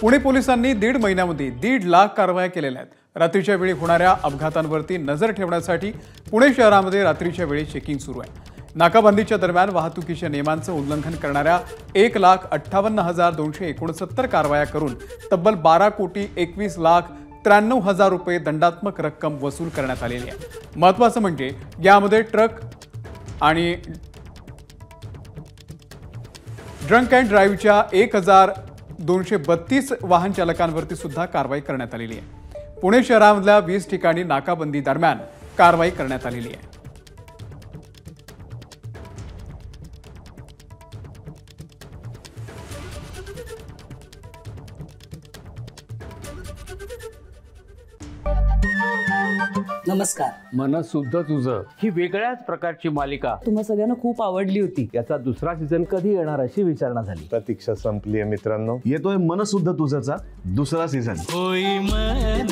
पुणे पोलिसांनी 1.5 महिन्यामध्ये 1.5 लाख कारवाया केलेल्या आहेत। रात्रीच्या वेळी होणाऱ्या अपघातांवरती नजर ठेवण्यासाठी पुणे शहरामध्ये रात्रीच्या वेळी चेकिंग सुरू आहे। नाकाबंदीच्या दरम्यान वाहतुकीच्या नियमांचं उल्लंघन करणाऱ्या 1,58,269 कारवाया करून तब्बल 12,21,93,000 रुपये दंडात्मक रक्कम वसूल करण्यात आलेली आहे। महत्त्वाचं म्हणजे यामध्ये ट्रक आणि ड्रंक अँड ड्राईव्हच्या 1,232 वाहन चालकांवरती सुद्धा कारवाई करण्यात आलेली आहे। पुणे शहरामधल्या 20 ठिकाणी नाकाबंदी दरम्यान कारवाई करण्यात आलेली आहे। नमस्कार। मन शुद्ध तुझं ही वेगळ्याच प्रकारची मालिका तुम्हा सगळ्यांना खूप आवडली होती। याचा दुसरा सीझन कधी येणार अशी विचारणा झाली। प्रतीक्षा संपली आहे मित्रांनो, येतोय मन शुद्ध तुझंचा दुसरा सीझन। होई मन